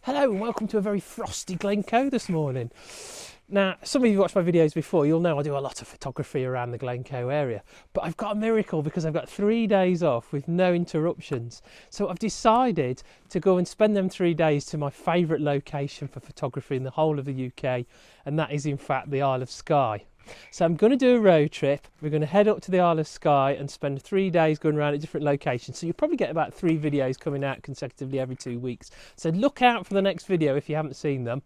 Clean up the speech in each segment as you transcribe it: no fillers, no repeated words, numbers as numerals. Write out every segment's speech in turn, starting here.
Hello and welcome to a very frosty Glencoe this morning. Now, some of you watched my videos before, you'll know I do a lot of photography around the Glencoe area, but I've got a miracle because I've got 3 days off with no interruptions. So I've decided to go and spend them 3 days to my favourite location for photography in the whole of the UK, and that is in fact the Isle of Skye. So I'm going to do a road trip. We're going to head up to the Isle of Skye and spend 3 days going around at different locations. So you'll probably get about 3 videos coming out consecutively every 2 weeks. So look out for the next video if you haven't seen them.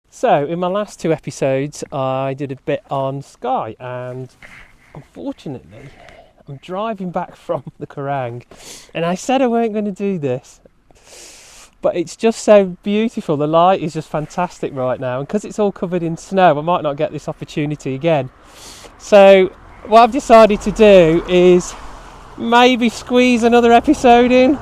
So in my last 2 episodes I did a bit on Skye, and unfortunately I'm driving back from the Kerrang, and I said I weren't going to do this, but it's just so beautiful. The light is just fantastic right now, and because it's all covered in snow I might not get this opportunity again. So what I've decided to do is maybe squeeze another episode in.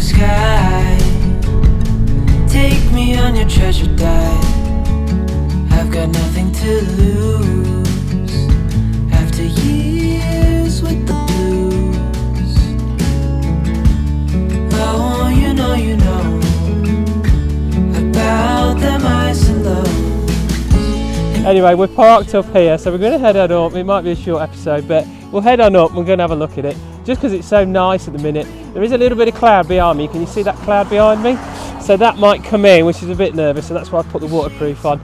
Sky, take me on your treasure dive. I've got nothing to lose after years with the blues. Oh, you know about them highs and lows. Anyway, we're parked up here, so we're going to head on up. It might be a short episode, but we'll head on up. We're going to have a look at it, just because it's so nice at the minute. There is a little bit of cloud behind me. Can you see that cloud behind me? So that might come in, which is a bit nervous, so that's why I put the waterproof on.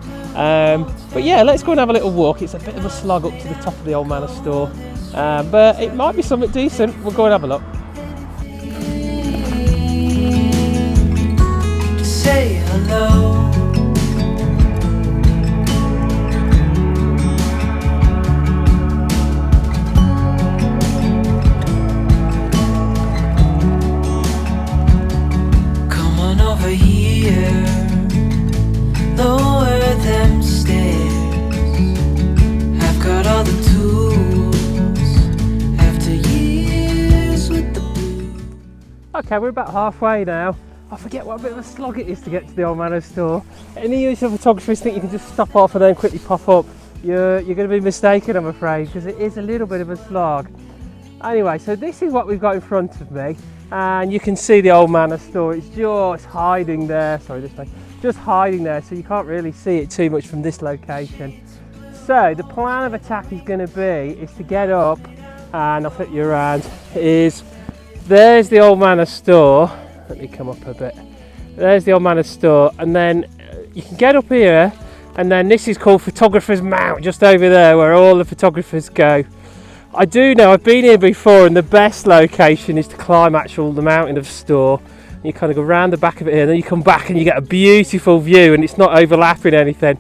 But yeah, let's go and have a little walk. It's a bit of a slog up to the top of the Old Man of Storr, but it might be something decent. We'll go and have a look. Say hello. Lower them stairs. I've got all the tools after years with the blues. Okay, we're about halfway now. I forget what a bit of a slog it is to get to the Old Man of Storr. Any usual photographers think you can just stop off and then quickly pop up. You're going to be mistaken, I'm afraid, because it is a little bit of a slog. Anyway, so this is what we've got in front of me, and you can see the Old Man of Storr. It's just hiding there. Sorry, this way. Just hiding there, so you can't really see it too much from this location. So the plan of attack is going to be to get up, and I'll flip you around. There's the Old Man of Storr. Let me come up a bit. There's the Old Man of Storr, and then you can get up here, and then this is called Photographer's Mount, just over there where all the photographers go. I do know, I've been here before, and the best location is to climb the mountain of Storr. You kind of go round the back of it here, and then you come back and you get a beautiful view, and it's not overlapping anything.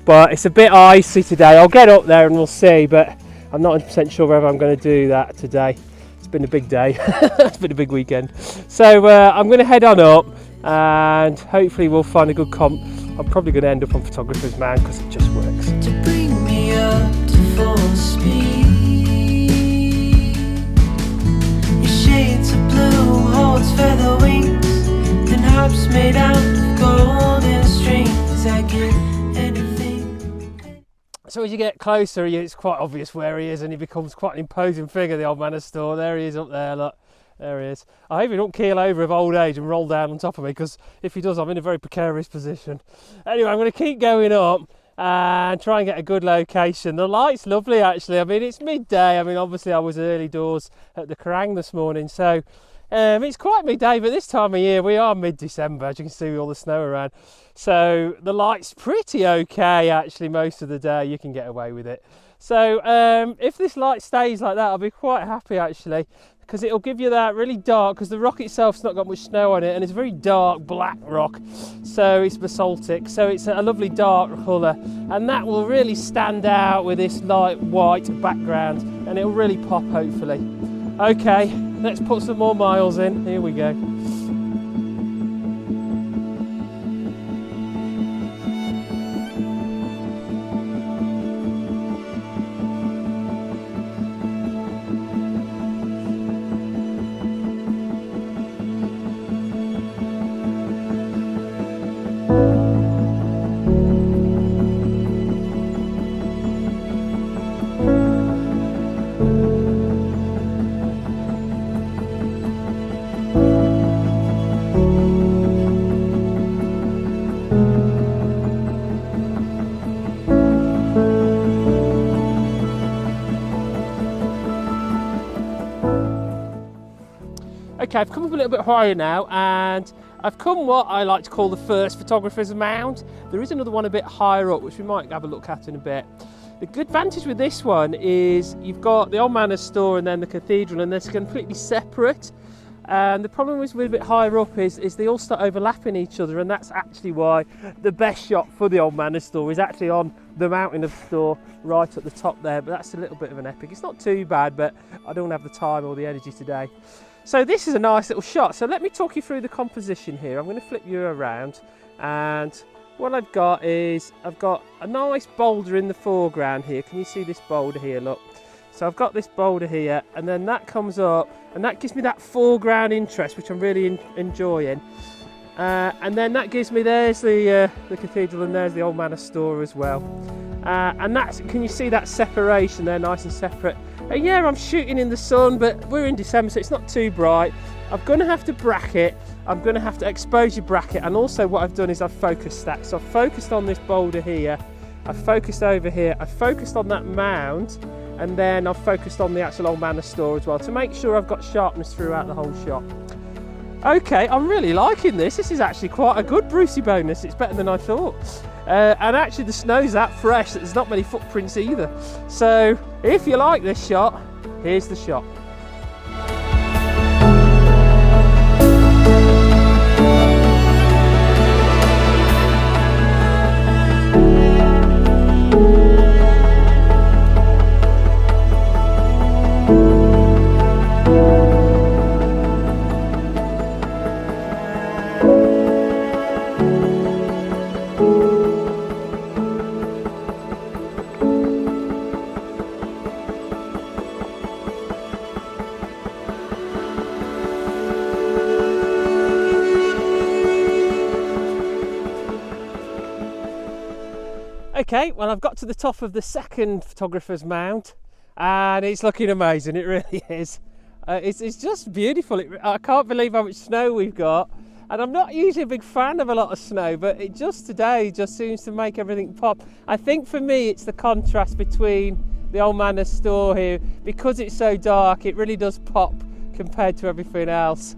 But it's a bit icy today. I'll get up there and we'll see, but I'm not 100% sure whether I'm going to do that today. It's been a big day. It's been a big weekend. So I'm going to head on up, and hopefully we'll find a good comp. I'm probably going to end up on Photographer's Mount because it just works. To bring me up to full speed. Your shades of blue holds feather wings and harps made out of golden strings. I get anything. So as you get closer, it's quite obvious where he is, and he becomes quite an imposing figure, the Old Man of Storr. There he is up there, look. There he is. I hope he don't keel over of old age and roll down on top of me, because if he does, I'm in a very precarious position. Anyway, I'm going to keep going up and try and get a good location. The light's lovely, actually. I mean, it's midday. I mean, obviously I was early doors at the Kerrang this morning, so it's quite midday, but this time of year we are mid-December, as you can see with all the snow around. So the light's pretty okay, actually. Most of the day you can get away with it. So if this light stays like that, I'll be quite happy, actually, because it'll give you that really dark, because the rock itself's not got much snow on it, and it's a very dark black rock, so it's basaltic, so it's a lovely dark colour, and that will really stand out with this light white background, and it'll really pop, hopefully. Okay, let's put some more miles in. Here we go. Okay, I've come up a little bit higher now, and I've come what I like to call the first photographer's mound. There is another one a bit higher up, which we might have a look at in a bit. The good advantage with this one is you've got the Old Man of Storr and then the cathedral, and they're completely separate. And the problem with a bit higher up is they all start overlapping each other, and that's actually why the best shot for the Old Man of Storr is actually on the Mountain of Storr right at the top there. But that's a little bit of an epic. It's not too bad, but I don't have the time or the energy today. So this is a nice little shot. So let me talk you through the composition here. I'm going to flip you around, and what I've got is I've got a nice boulder in the foreground here. Can you see this boulder here? Look. So I've got this boulder here, and then that comes up, and that gives me that foreground interest, which I'm really enjoying. And then that gives me, there's the cathedral, and there's the Old Man of Storr as well. And that's, can you see that separation there, nice and separate? Yeah, I'm shooting in the sun, but we're in December, so it's not too bright. I'm going to have to bracket, I'm going to have to exposure bracket, and also what I've done is I've focus stacked. So I've focused on this boulder here, I've focused over here, I've focused on that mound, and then I've focused on the actual Old Man of Storr as well to make sure I've got sharpness throughout the whole shot. Okay, I'm really liking this. This is actually quite a good Brucey bonus. It's better than I thought. And actually the snow's that fresh that there's not many footprints either. So if you like this shot, here's the shot. Okay, well, I've got to the top of the second photographer's mound, and it's looking amazing. It really is. It's just beautiful. I can't believe how much snow we've got, and I'm not usually a big fan of a lot of snow, but it just today just seems to make everything pop. I think for me it's the contrast between the Old Man of Storr here. Because it's so dark, it really does pop compared to everything else.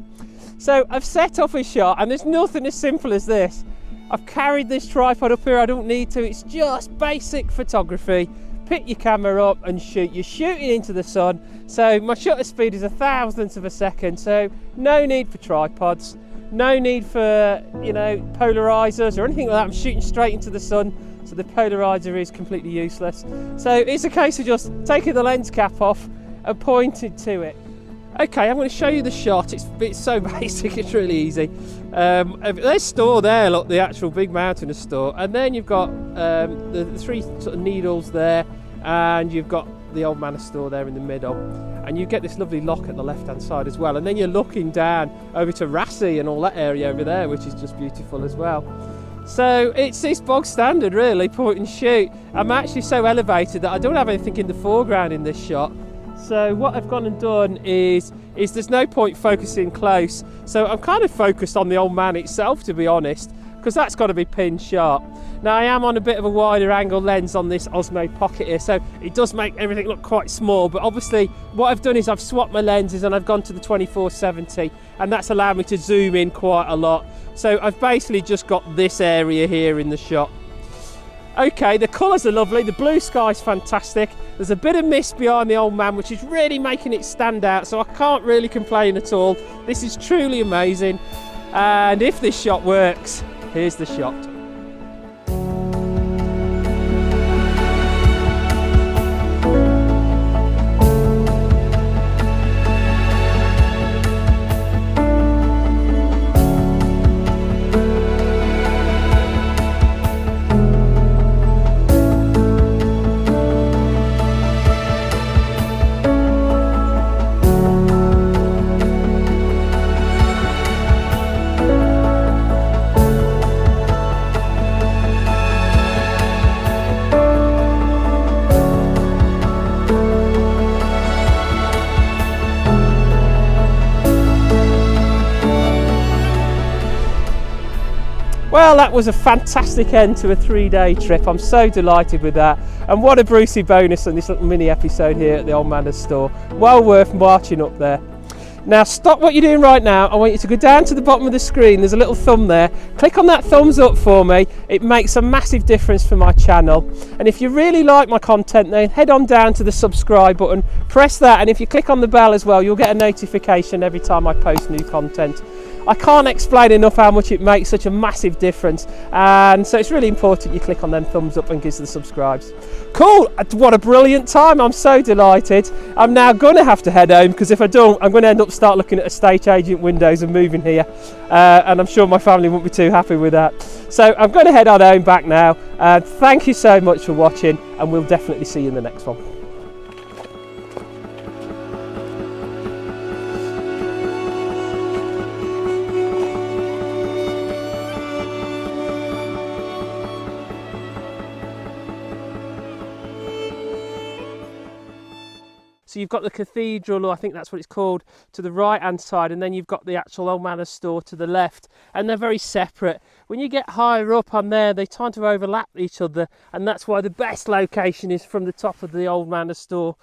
So I've set off a shot, and there's nothing as simple as this. I've carried this tripod up here, I don't need to, it's just basic photography. Pick your camera up and shoot. You're shooting into the sun, so my shutter speed is 1,000th of a second, so no need for tripods, no need for, you know, polarizers or anything like that. I'm shooting straight into the sun, so the polarizer is completely useless. So it's a case of just taking the lens cap off and pointing to it. Okay, I'm going to show you the shot. It's so basic, it's really easy. There's Storr there, look, the actual big mountain of Storr, and then you've got the three sort of needles there, and you've got the Old Man of Storr there in the middle, and you get this lovely lock at the left hand side as well, and then you're looking down over to Rassy and all that area over there, which is just beautiful as well. So it's this bog standard really, point and shoot. I'm actually so elevated that I don't have anything in the foreground in this shot. So what I've gone and done is there's no point focusing close. So I'm kind of focused on the old man itself, to be honest, because that's got to be pinned sharp. Now I am on a bit of a wider angle lens on this Osmo Pocket here, so it does make everything look quite small, but obviously what I've done is I've swapped my lenses and I've gone to the 24-70, and that's allowed me to zoom in quite a lot. So I've basically just got this area here in the shot. Okay, the colours are lovely, the blue sky's fantastic, there's a bit of mist behind the old man which is really making it stand out, so I can't really complain at all. This is truly amazing, and if this shot works, here's the shot. Well, that was a fantastic end to a 3-day trip. I'm so delighted with that. And what a Brucey bonus on this little mini episode here at the Old Man of Storr. Well worth marching up there. Now stop what you're doing right now. I want you to go down to the bottom of the screen. There's a little thumb there. Click on that thumbs up for me. It makes a massive difference for my channel. And if you really like my content, then head on down to the subscribe button, press that, and if you click on the bell as well, you'll get a notification every time I post new content. I can't explain enough how much it makes such a massive difference, and so it's really important you click on them thumbs up and give us the subscribes. Cool, what a brilliant time. I'm so delighted. I'm now going to have to head home, because if I don't, I'm going to end up start looking at estate agent windows and moving here, and I'm sure my family won't be too happy with that. So I'm going to head on home back now. Thank you so much for watching, and we'll definitely see you in the next one. So you've got the cathedral, or I think that's what it's called, to the right hand side, and then you've got the actual Old Man of Storr to the left, and they're very separate. When you get higher up on there, they tend to overlap each other, and that's why the best location is from the top of the Old Man of Storr.